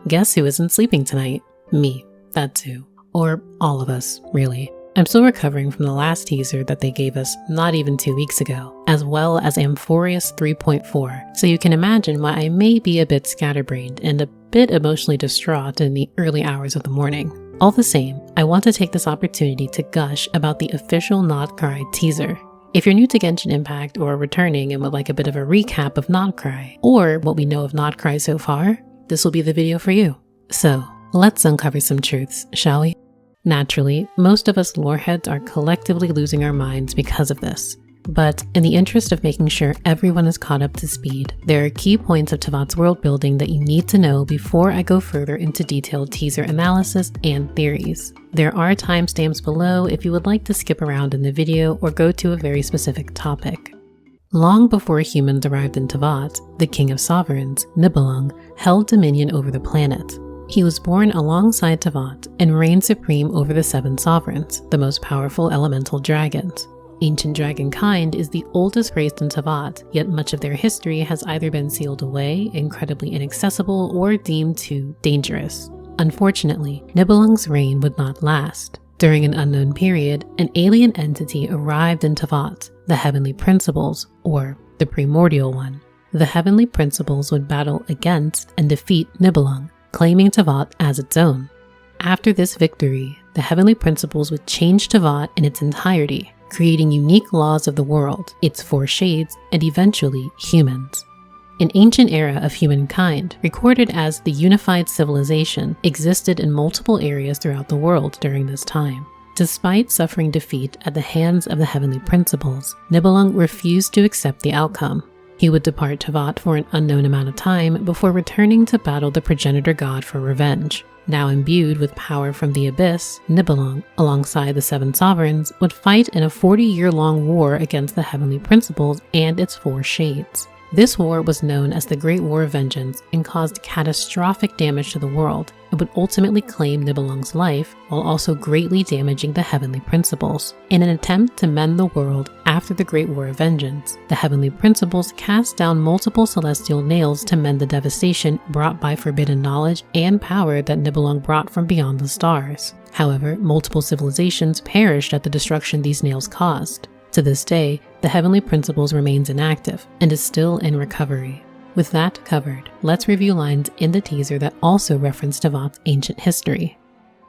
Guess who isn't sleeping tonight? Me, that too. Or all of us, really. I'm still recovering from the last teaser that they gave us not even 2 weeks ago, as well as Amphorius 3.4, so you can imagine why I may be a bit scatterbrained and a bit emotionally distraught in the early hours of the morning. All the same, I want to take this opportunity to gush about the official nod-krai teaser. If you're new to Genshin Impact or returning and would like a bit of a recap of nod-krai, or what we know of nod-krai so far, this will be the video for you. So, let's uncover some truths, shall we? Naturally, most of us loreheads are collectively losing our minds because of this. But in the interest of making sure everyone is caught up to speed, there are key points of Teyvat's world building that you need to know before I go further into detailed teaser analysis and theories. There are timestamps below if you would like to skip around in the video or go to a very specific topic. Long before humans arrived in Teyvat, the King of Sovereigns, Nibelung, held dominion over the planet. He was born alongside Teyvat and reigned supreme over the 7 sovereigns, the most powerful elemental dragons. Ancient dragonkind is the oldest race in Teyvat, yet much of their history has either been sealed away, incredibly inaccessible, or deemed too dangerous. Unfortunately, Nibelung's reign would not last. During an unknown period, an alien entity arrived in Teyvat, the Heavenly Principles, or the Primordial One. The Heavenly Principles would battle against and defeat Nibelung, claiming Teyvat as its own. After this victory, the Heavenly Principles would change Teyvat in its entirety, creating unique laws of the world, its 4 shades, and eventually humans. An ancient era of humankind, recorded as the unified civilization, existed in multiple areas throughout the world during this time. Despite suffering defeat at the hands of the Heavenly Principles, Nibelung refused to accept the outcome. He would depart Teyvat for an unknown amount of time before returning to battle the progenitor god for revenge. Now imbued with power from the abyss, Nibelung, alongside the 7 sovereigns, would fight in a 40-year-long war against the Heavenly Principles and its 4 shades. This war was known as the Great War of Vengeance and caused catastrophic damage to the world. It would ultimately claim Nibelung's life while also greatly damaging the Heavenly Principles. In an attempt to mend the world after the Great War of Vengeance, the Heavenly Principles cast down multiple celestial nails to mend the devastation brought by forbidden knowledge and power that Nibelung brought from beyond the stars. However, multiple civilizations perished at the destruction these nails caused. To this day, the Heavenly Principles remains inactive and is still in recovery. With that covered, let's review lines in the teaser that also reference Teyvat's ancient history.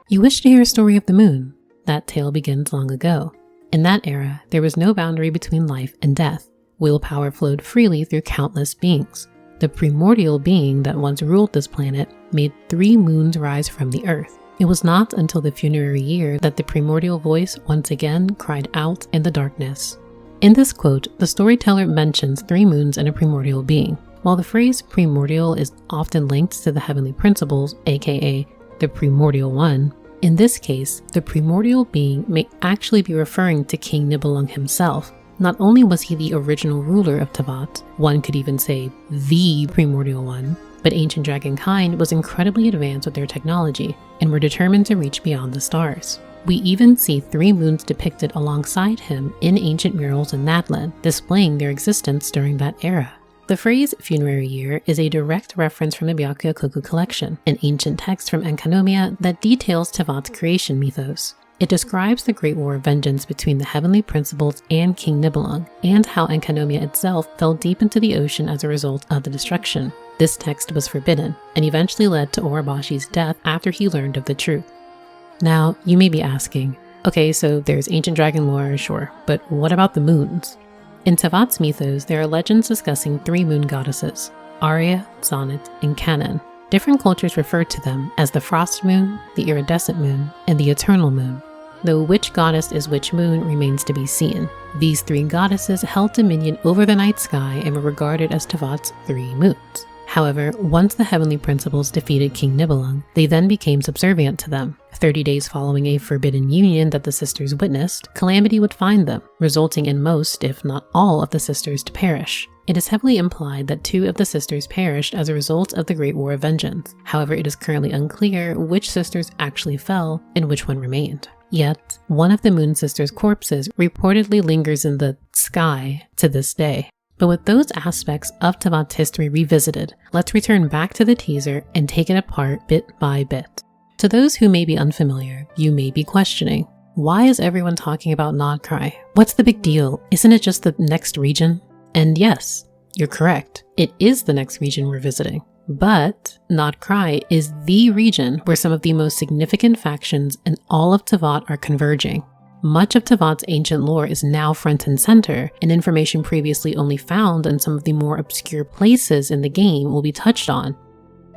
You wish to hear a story of the moon? That tale begins long ago. In that era, there was no boundary between life and death. Willpower flowed freely through countless beings. The primordial being that once ruled this planet made 3 moons rise from the earth. It was not until the funerary year that the primordial voice once again cried out in the darkness. In this quote, the storyteller mentions 3 moons and a primordial being. While the phrase primordial is often linked to the Heavenly Principles, aka the Primordial One, in this case, the primordial being may actually be referring to King Nibelung himself. Not only was he the original ruler of Teyvat, one could even say the Primordial One, but ancient dragonkind was incredibly advanced with their technology and were determined to reach beyond the stars. We even see 3 moons depicted alongside him in ancient murals in Nadland, displaying their existence during that era. The phrase funerary year is a direct reference from the Byakuya-koku collection, an ancient text from Enkanomiya that details Teyvat's creation mythos. It describes the Great War of Vengeance between the Heavenly Principles and King Nibelung, and how Enkanomiya itself fell deep into the ocean as a result of the destruction. This text was forbidden, and eventually led to Oribashi's death after he learned of the truth. Now, you may be asking, okay, so there's ancient dragon lore, sure, but what about the moons? In Teyvat's mythos, there are legends discussing 3 moon goddesses, Arya, Sonnet, and Canaan. Different cultures refer to them as the frost moon, the iridescent moon, and the eternal moon. Though which goddess is which moon remains to be seen. These 3 goddesses held dominion over the night sky and were regarded as Teyvat's 3 moons. However, once the Heavenly Principles defeated King Nibelung, they then became subservient to them. 30 days following a forbidden union that the sisters witnessed, calamity would find them, resulting in most, if not all, of the sisters to perish. It is heavily implied that 2 of the sisters perished as a result of the Great War of Vengeance. However, it is currently unclear which sisters actually fell and which one remained. Yet, one of the Moon Sisters' corpses reportedly lingers in the sky to this day. But with those aspects of Teyvat's history revisited, let's return back to the teaser and take it apart bit by bit. To those who may be unfamiliar, you may be questioning, why is everyone talking about nod-krai? What's the big deal? Isn't it just the next region? And yes, you're correct. It is the next region we're visiting. But nod-krai is the region where some of the most significant factions in all of Teyvat are converging. Much of Teyvat's ancient lore is now front and center, and information previously only found in some of the more obscure places in the game will be touched on.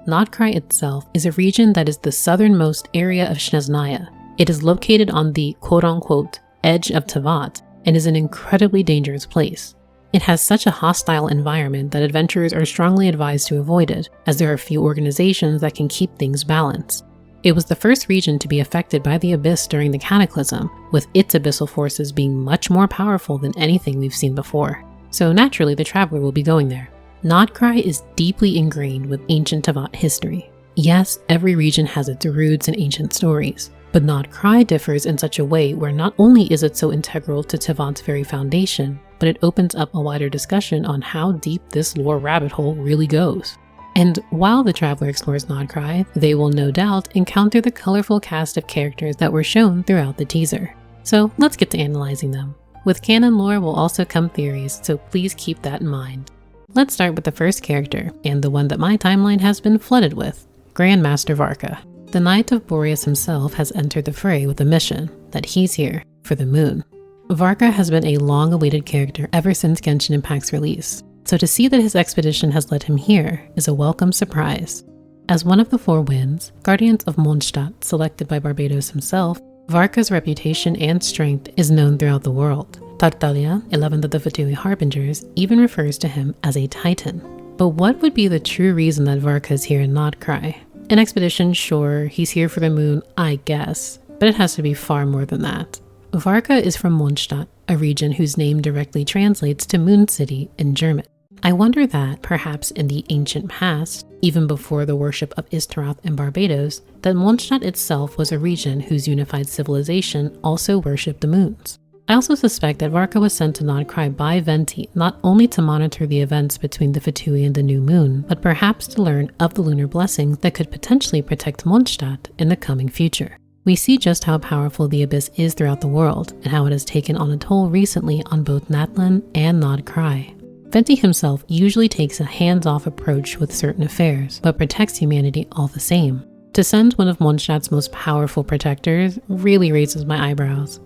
Nod-krai itself is a region that is the southernmost area of Snezhnaya. It is located on the quote-unquote edge of Teyvat and is an incredibly dangerous place. It has such a hostile environment that adventurers are strongly advised to avoid it, as there are few organizations that can keep things balanced. It was the first region to be affected by the Abyss during the Cataclysm, with its abyssal forces being much more powerful than anything we've seen before. So naturally, the traveler will be going there. Nod-krai is deeply ingrained with ancient Teyvat history. Yes, every region has its roots and ancient stories, but nod-krai differs in such a way where not only is it so integral to Teyvat's very foundation, but it opens up a wider discussion on how deep this lore rabbit hole really goes. And while the traveler explores nod-krai, they will no doubt encounter the colorful cast of characters that were shown throughout the teaser. So let's get to analyzing them. With canon lore will also come theories, so please keep that in mind. Let's start with the first character, and the one that my timeline has been flooded with, Grandmaster Varka. The Knight of Boreas himself has entered the fray with a mission, that he's here for the moon. Varka has been a long-awaited character ever since Genshin Impact's release, so to see that his expedition has led him here is a welcome surprise. As one of the 4 winds, Guardians of Mondstadt selected by Barbados himself, Varka's reputation and strength is known throughout the world. Tartaglia, 11th of the Fatui Harbingers, even refers to him as a titan. But what would be the true reason that Varka is here in nod-krai? An expedition, sure, he's here for the moon, I guess, but it has to be far more than that. Varka is from Mondstadt, a region whose name directly translates to Moon City in German. I wonder that, perhaps in the ancient past, even before the worship of Istaroth in Barbados, that Mondstadt itself was a region whose unified civilization also worshipped the moons. I also suspect that Varka was sent to nod-krai by Venti not only to monitor the events between the Fatui and the new moon, but perhaps to learn of the lunar blessings that could potentially protect Mondstadt in the coming future. We see just how powerful the Abyss is throughout the world, and how it has taken on a toll recently on both Natlan and nod-krai. Venti himself usually takes a hands-off approach with certain affairs, but protects humanity all the same. To send one of Mondstadt's most powerful protectors really raises my eyebrows.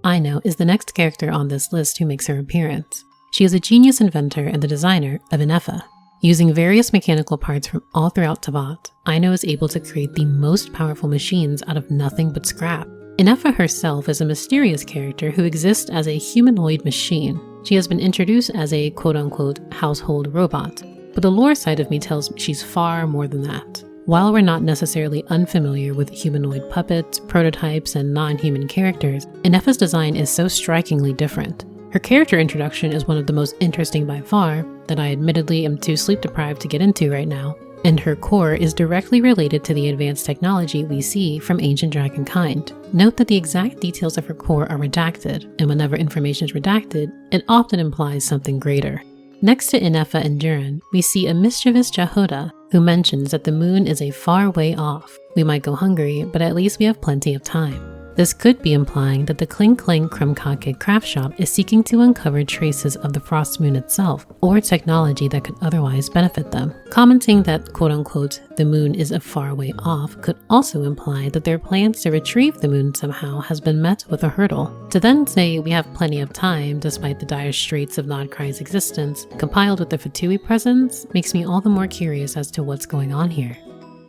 Aino is the next character on this list who makes her appearance. She is a genius inventor and the designer of ineffa. Using various mechanical parts from all throughout Teyvat, Aino is able to create the most powerful machines out of nothing but scrap. Ineffa herself is a mysterious character who exists as a humanoid machine. She has been introduced as a quote-unquote household robot, but the lore side of me tells me she's far more than that. While we're not necessarily unfamiliar with humanoid puppets, prototypes, and non-human characters, Ineffa's design is so strikingly different. Her character introduction is one of the most interesting by far, that I admittedly am too sleep-deprived to get into right now, and her core is directly related to the advanced technology we see from ancient dragonkind. Note that the exact details of her core are redacted, and whenever information is redacted, it often implies something greater. Next to Ineffa and Durin, we see a mischievous Jahoda who mentions that the moon is a far way off. We might go hungry, but at least we have plenty of time. This could be implying that the Kling Kling Krumkake craft shop is seeking to uncover traces of the frost moon itself, or technology that could otherwise benefit them. Commenting that quote-unquote the moon is a far way off could also imply that their plans to retrieve the moon somehow has been met with a hurdle. To then say we have plenty of time despite the dire straits of nod-krai's existence, compiled with the Fatui presence, makes me all the more curious as to what's going on here.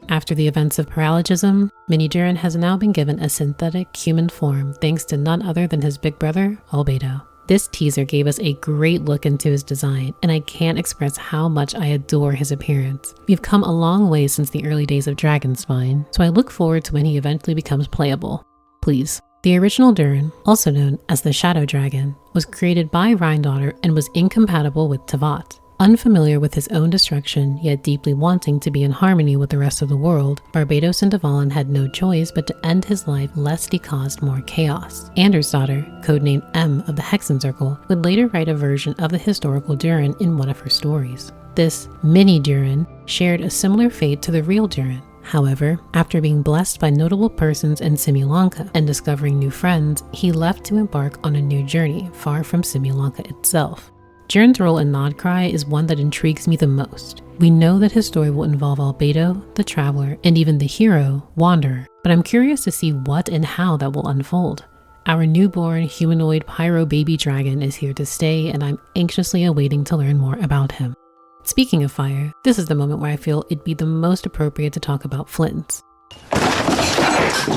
After the events of paralogism, Mini Durin has now been given a synthetic human form thanks to none other than his big brother, Albedo. This teaser gave us a great look into his design, and I can't express how much I adore his appearance. We've come a long way since the early days of Dragonspine, so I look forward to when he eventually becomes playable. Please. The original Durin, also known as the Shadow Dragon, was created by Rhine Daughter and was incompatible with Teyvat. Unfamiliar with his own destruction, yet deeply wanting to be in harmony with the rest of the world, Barbados and Dvalin had no choice but to end his life lest he caused more chaos. Anders' daughter, codenamed M of the Hexen Circle, would later write a version of the historical Durin in one of her stories. This mini Durin shared a similar fate to the real Durin. However, after being blessed by notable persons in Simulanka and discovering new friends, he left to embark on a new journey far from Simulanka itself. Durin's role in nod-krai is one that intrigues me the most. We know that his story will involve Albedo, the Traveler, and even the hero, Wanderer, but I'm curious to see what and how that will unfold. Our newborn humanoid pyro baby dragon is here to stay, and I'm anxiously awaiting to learn more about him. Speaking of fire, this is the moment where I feel it'd be the most appropriate to talk about flins.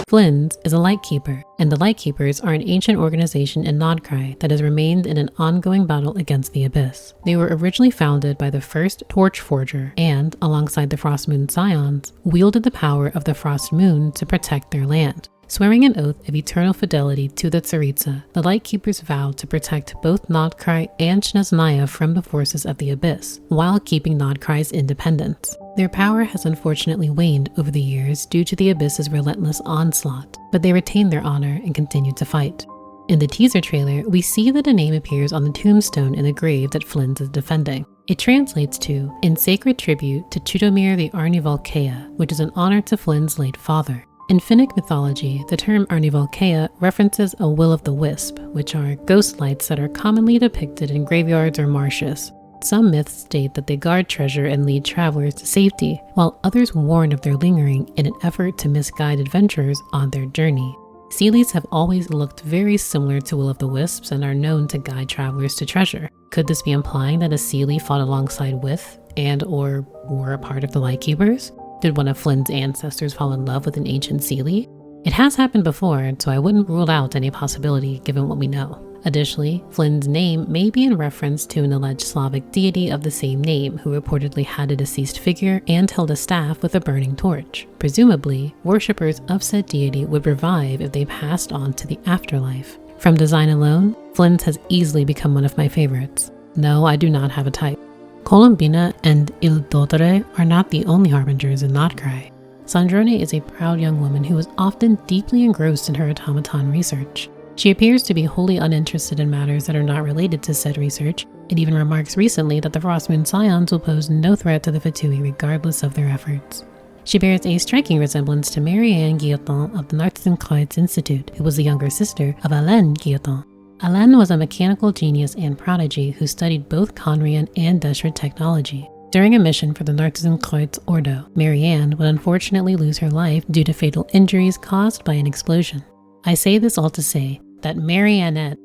Flins is a Lightkeeper, and the Lightkeepers are an ancient organization in nod-krai that has remained in an ongoing battle against the Abyss. They were originally founded by the first Torch Forger and, alongside the Frost Moon Scions, wielded the power of the Frost Moon to protect their land. Swearing an oath of eternal fidelity to the Tsaritsa, the Lightkeepers vowed to protect both nod-krai and Snezhnaya from the forces of the Abyss, while keeping nod-krai's independence. Their power has unfortunately waned over the years due to the Abyss's relentless onslaught, but they retained their honor and continued to fight. In the teaser trailer, we see that a name appears on the tombstone in the grave that Flins is defending. It translates to, in sacred tribute to Chudomir the Arnivalkea, which is an honor to Flynn's late father. In Finnic mythology, the term Arnivalkea references a will-o'-the-wisp, which are ghost lights that are commonly depicted in graveyards or marshes. Some myths state that they guard treasure and lead travelers to safety, while others warn of their lingering in an effort to misguide adventurers on their journey. Seelies have always looked very similar to will-o'-the-wisps and are known to guide travelers to treasure. Could this be implying that a Seelie fought alongside with and/or were a part of the Lightkeepers? Did one of Flynn's ancestors fall in love with an ancient Seelie? It has happened before, so I wouldn't rule out any possibility given what we know. Additionally, Flynn's name may be in reference to an alleged Slavic deity of the same name who reportedly had a deceased figure and held a staff with a burning torch. Presumably, worshippers of said deity would revive if they passed on to the afterlife. From design alone, Flynn's has easily become one of my favorites. No, I do not have a type. Columbina and Il Dotore are not the only harbingers in nod-krai. Sandrone is a proud young woman who is often deeply engrossed in her automaton research. She appears to be wholly uninterested in matters that are not related to said research, and even remarks recently that the Frost Moon Scions will pose no threat to the Fatui regardless of their efforts. She bears a striking resemblance to Marianne Guillotin of the nod-krai Institute, who was the younger sister of Alain Guillotin. Alain was a mechanical genius and prodigy who studied both Conrian and Deshret technology. During a mission for the nod-krai Ordo, Marianne would unfortunately lose her life due to fatal injuries caused by an explosion. I say this all to say that Marionette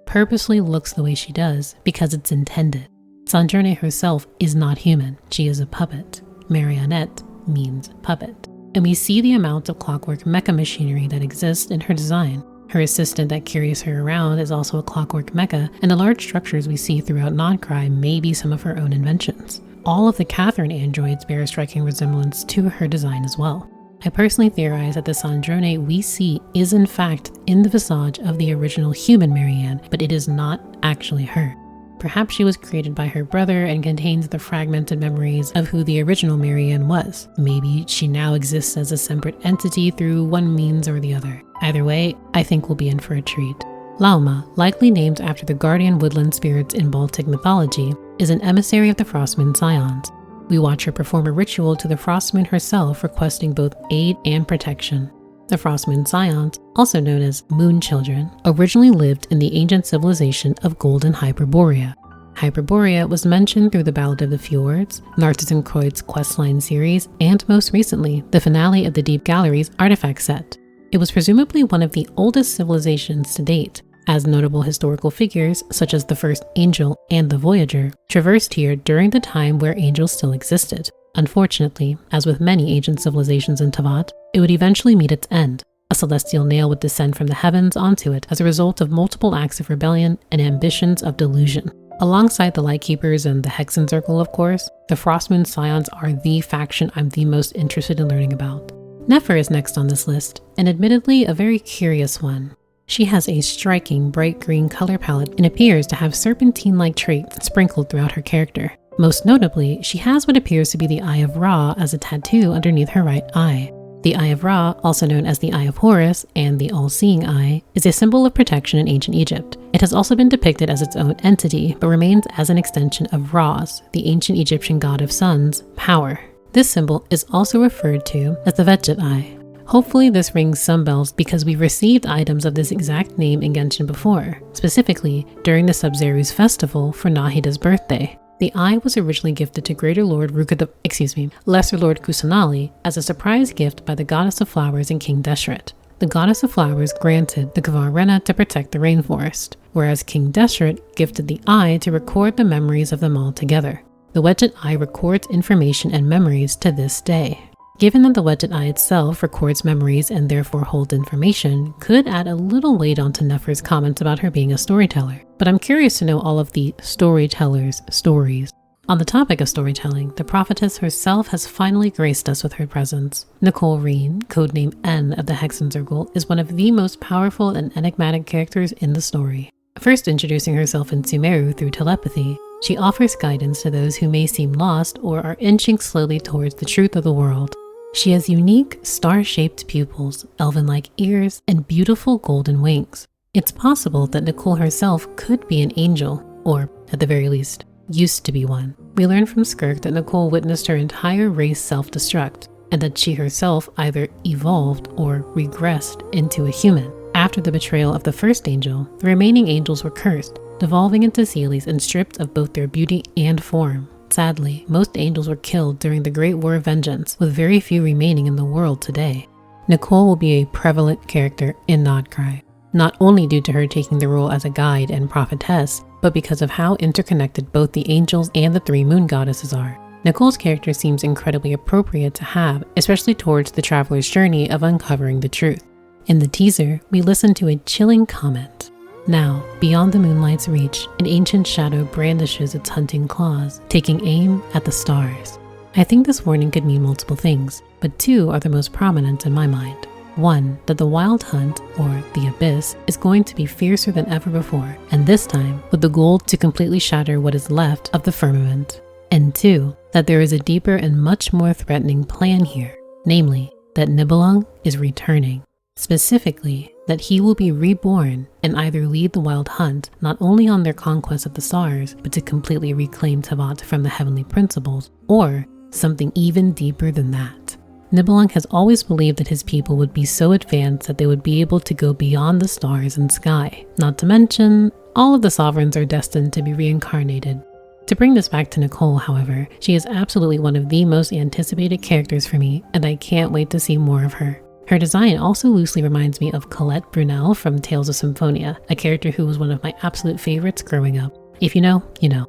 purposely looks the way she does because it's intended. Sandrone herself is not human, she is a puppet. Marionette means puppet. And we see the amount of clockwork mecha machinery that exists in her design. Her assistant that carries her around is also a clockwork mecha, and the large structures we see throughout nod-krai may be some of her own inventions. All of the Catherine androids bear a striking resemblance to her design as well. I personally theorize that the Sandrone we see is in fact in the visage of the original human Marianne, but it is not actually her. Perhaps she was created by her brother and contains the fragmented memories of who the original Marianne was. Maybe she now exists as a separate entity through one means or the other. Either way, I think we'll be in for a treat. Lauma, likely named after the guardian woodland spirits in Baltic mythology, is an emissary of the Frost Moon Scions. We watch her perform a ritual to the Frost Moon herself, requesting both aid and protection. The Frost Moon Scions, also known as Moon Children, originally lived in the ancient civilization of Golden Hyperborea. Hyperborea was mentioned through the Ballad of the Fjords, nod-kroi's questline series, and most recently, the finale of the Deep Galleries artifact set. It was presumably one of the oldest civilizations to date, as notable historical figures such as the first angel and the Voyager traversed here during the time where angels still existed. Unfortunately, as with many ancient civilizations in Teyvat, it would eventually meet its end. A celestial nail would descend from the heavens onto it as a result of multiple acts of rebellion and ambitions of delusion. Alongside the Lightkeepers and the Hexen Circle, of course, the Frost Moon Scions are the faction I'm the most interested in learning about. Nefer is next on this list, and admittedly a very curious one. She has a striking bright green color palette and appears to have serpentine-like traits sprinkled throughout her character. Most notably, she has what appears to be the Eye of Ra as a tattoo underneath her right eye. The Eye of Ra, also known as the Eye of Horus and the All-Seeing Eye, is a symbol of protection in ancient Egypt. It has also been depicted as its own entity, but remains as an extension of Ra's, the ancient Egyptian god of suns, power. This symbol is also referred to as the Veget Eye. Hopefully this rings some bells because we've received items of this exact name in Genshin before, specifically during the Sub-Zeru's festival for Nahida's birthday. The eye was originally gifted to Lesser Lord Kusanali as a surprise gift by the Goddess of Flowers and King Deshret. The Goddess of Flowers granted the Kvar Rena to protect the rainforest, whereas King Deshret gifted the eye to record the memories of them all together. The Veget Eye records information and memories to this day. Given that the Veget Eye itself records memories and therefore holds information, could add a little weight onto Nefer's comments about her being a storyteller. But I'm curious to know all of the storyteller's stories. On the topic of storytelling, the prophetess herself has finally graced us with her presence. Nicole, codename N of the Hexen Circle, is one of the most powerful and enigmatic characters in the story. First introducing herself in Sumeru through telepathy, she offers guidance to those who may seem lost or are inching slowly towards the truth of the world. She has unique, star-shaped pupils, elven-like ears, and beautiful golden wings. It's possible that Nicole herself could be an angel, or, at the very least, used to be one. We learn from Skirk that Nicole witnessed her entire race self-destruct, and that she herself either evolved or regressed into a human. After the betrayal of the first angel, the remaining angels were cursed, devolving into Seelies and stripped of both their beauty and form. Sadly, most angels were killed during the Great War of Vengeance, with very few remaining in the world today. Nicole will be a prevalent character in nod-krai, not only due to her taking the role as a guide and prophetess, but because of how interconnected both the angels and the three moon goddesses are. Nicole's character seems incredibly appropriate to have, especially towards the traveler's journey of uncovering the truth. In the teaser, we listen to a chilling comment. Now, beyond the moonlight's reach, an ancient shadow brandishes its hunting claws, taking aim at the stars. I think this warning could mean multiple things, but two are the most prominent in my mind. One, that the wild hunt, or the abyss, is going to be fiercer than ever before, and this time with the goal to completely shatter what is left of the firmament. And two, that there is a deeper and much more threatening plan here, namely, that Nibelung is returning. Specifically, that he will be reborn and either lead the wild hunt not only on their conquest of the stars, but to completely reclaim Teyvat from the heavenly principles, or something even deeper than that. Nibelung has always believed that his people would be so advanced that they would be able to go beyond the stars and sky. Not to mention, all of the sovereigns are destined to be reincarnated. To bring this back to Nicole, however, she is absolutely one of the most anticipated characters for me, and I can't wait to see more of her. Her design also loosely reminds me of Colette Brunel from Tales of Symphonia, a character who was one of my absolute favorites growing up. If you know, you know.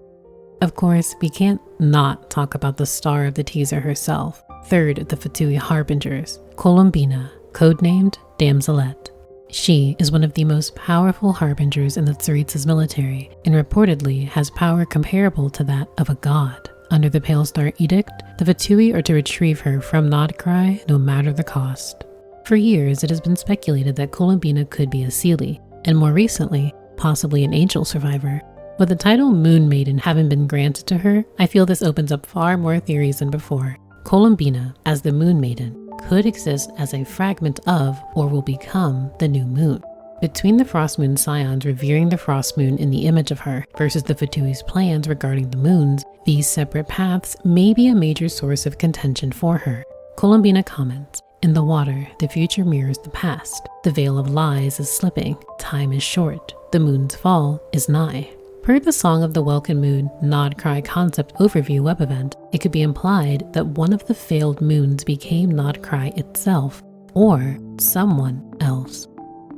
Of course, we can't not talk about the star of the teaser herself, third of the Fatui Harbingers, Columbina, codenamed Damselette. She is one of the most powerful harbingers in the Tsaritsa's military, and reportedly has power comparable to that of a god. Under the Pale Star Edict, the Fatui are to retrieve her from nod-krai no matter the cost. For years, it has been speculated that Columbina could be a Seelie, and more recently, possibly an angel survivor. With the title Moon Maiden having been granted to her, I feel this opens up far more theories than before. Columbina, as the Moon Maiden, could exist as a fragment of, or will become, the new moon. Between the Frost Moon Scions revering the Frost Moon in the image of her versus the Fatui's plans regarding the moons, these separate paths may be a major source of contention for her. Columbina comments, "In the water, the future mirrors the past. The veil of lies is slipping. Time is short. The moon's fall is nigh." Per the Song of the Welkin Moon nod-krai concept overview web event, it could be implied that one of the failed moons became nod-krai itself, or someone else.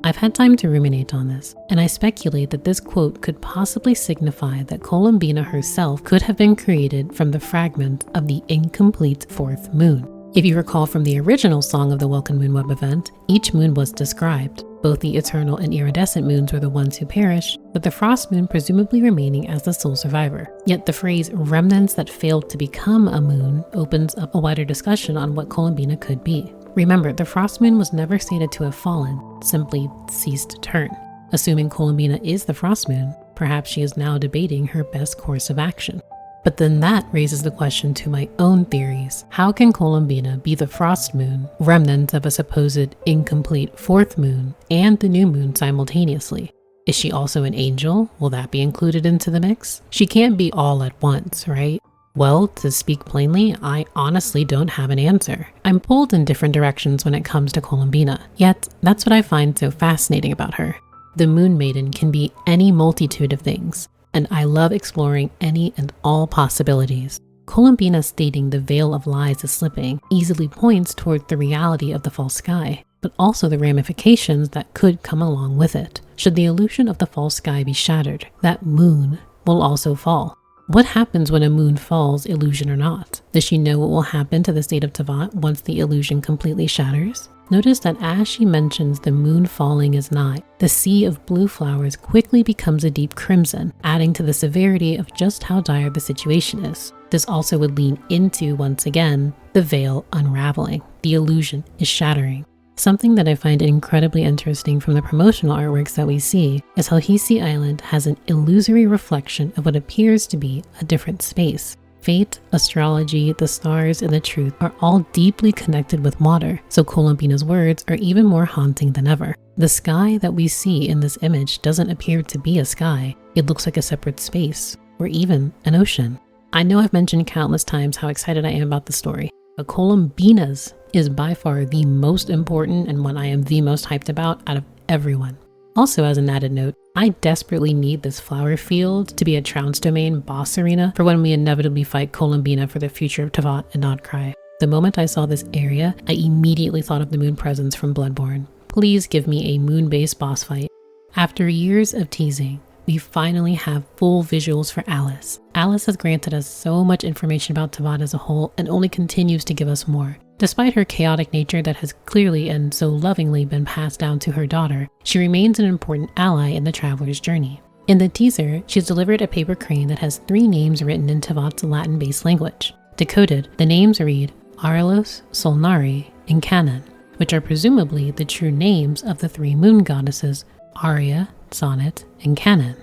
I've had time to ruminate on this, and I speculate that this quote could possibly signify that Columbina herself could have been created from the fragment of the incomplete fourth moon. If you recall from the original Song of the Welkin Moon web event, each moon was described. Both the eternal and iridescent moons were the ones who perished, with the frost moon presumably remaining as the sole survivor. Yet the phrase remnants that failed to become a moon opens up a wider discussion on what Columbina could be. Remember, the frost moon was never stated to have fallen, simply ceased to turn. Assuming Columbina is the frost moon, perhaps she is now debating her best course of action. But then that raises the question to my own theories. How can Columbina be the frost moon, remnant of a supposed incomplete fourth moon, and the new moon simultaneously? Is she also an angel? Will that be included into the mix? She can't be all at once, right? Well, to speak plainly, I honestly don't have an answer. I'm pulled in different directions when it comes to Columbina, yet that's what I find so fascinating about her. The Moon Maiden can be any multitude of things, and I love exploring any and all possibilities. Columbina stating the veil of lies is slipping easily points toward the reality of the false sky, but also the ramifications that could come along with it. Should the illusion of the false sky be shattered, that moon will also fall. What happens when a moon falls, illusion or not? Does she know what will happen to the state of Teyvat once the illusion completely shatters? Notice that as she mentions the moon falling is nigh, the sea of blue flowers quickly becomes a deep crimson, adding to the severity of just how dire the situation is. This also would lean into, once again, the veil unraveling. The illusion is shattering. Something that I find incredibly interesting from the promotional artworks that we see is how Hisi Island has an illusory reflection of what appears to be a different space. Fate, astrology, the stars, and the truth are all deeply connected with water, so Columbina's words are even more haunting than ever. The sky that we see in this image doesn't appear to be a sky. It looks like a separate space, or even an ocean. I know I've mentioned countless times how excited I am about the story, but Columbina's is by far the most important and one I am the most hyped about out of everyone. Also, as an added note, I desperately need this flower field to be a trounce domain boss arena for when we inevitably fight Columbina for the future of Teyvat and nod-krai. The moment I saw this area, I immediately thought of the moon presence from Bloodborne. Please give me a moon-based boss fight. After years of teasing, we finally have full visuals for Alice. Alice has granted us so much information about Teyvat as a whole and only continues to give us more. Despite her chaotic nature that has clearly and so lovingly been passed down to her daughter, she remains an important ally in the traveler's journey. In the teaser, she's delivered a paper crane that has 3 names written in Teyvat's Latin-based language. Decoded, the names read Arelos, Solnari, and Canon, which are presumably the true names of the 3 moon goddesses, Aria, Sonnet, and Canon.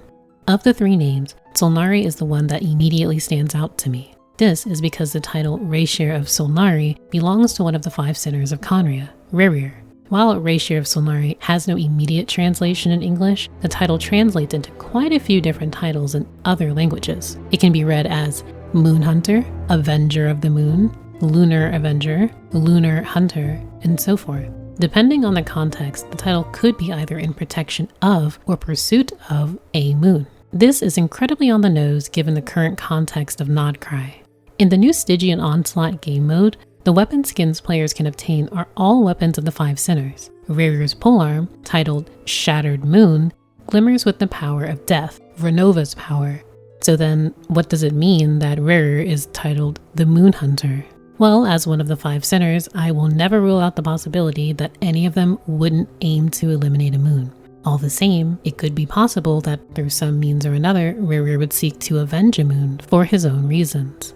Of the 3 names, Solnari is the one that immediately stands out to me. This is because the title Rashir of Solnari belongs to one of the 5 centers of Conria, Rerir. While Rashir of Solnari has no immediate translation in English, the title translates into quite a few different titles in other languages. It can be read as Moon Hunter, Avenger of the Moon, Lunar Avenger, Lunar Hunter, and so forth. Depending on the context, the title could be either in protection of or pursuit of a moon. This is incredibly on the nose given the current context of nod-krai. In the new Stygian Onslaught game mode, the weapon skins players can obtain are all weapons of the 5 centers. Rerir's polearm, titled Shattered Moon, glimmers with the power of death, Renova's power. So then, what does it mean that Rerir is titled the Moon Hunter? Well, as one of the 5 centers, I will never rule out the possibility that any of them wouldn't aim to eliminate a moon. All the same, it could be possible that through some means or another, Rerir would seek to avenge a moon for his own reasons.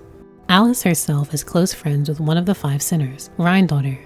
Alice herself is close friends with one of the 5 centers, Rhindaughter.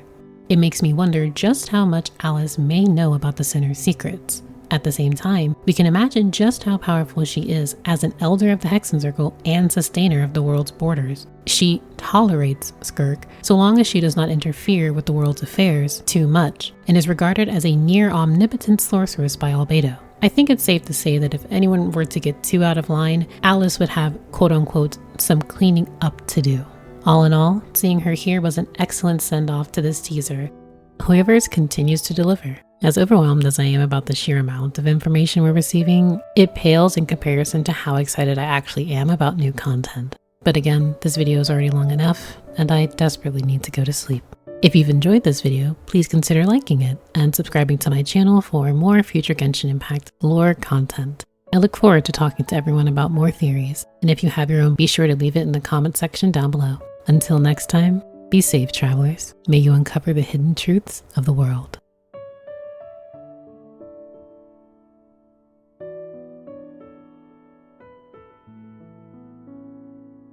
It makes me wonder just how much Alice may know about the center's secrets. At the same time, we can imagine just how powerful she is as an elder of the Hexen Circle and sustainer of the world's borders. She tolerates Skirk so long as she does not interfere with the world's affairs too much, and is regarded as a near omnipotent sorceress by Albedo. I think it's safe to say that if anyone were to get too out of line, Alice would have quote-unquote some cleaning up to do. All in all, seeing her here was an excellent send-off to this teaser. Whoever continues to deliver. As overwhelmed as I am about the sheer amount of information we're receiving, it pales in comparison to how excited I actually am about new content. But again, this video is already long enough, and I desperately need to go to sleep. If you've enjoyed this video, please consider liking it and subscribing to my channel for more future Genshin Impact lore content. I look forward to talking to everyone about more theories, and if you have your own, be sure to leave it in the comment section down below. Until next time, be safe, travelers. May you uncover the hidden truths of the world.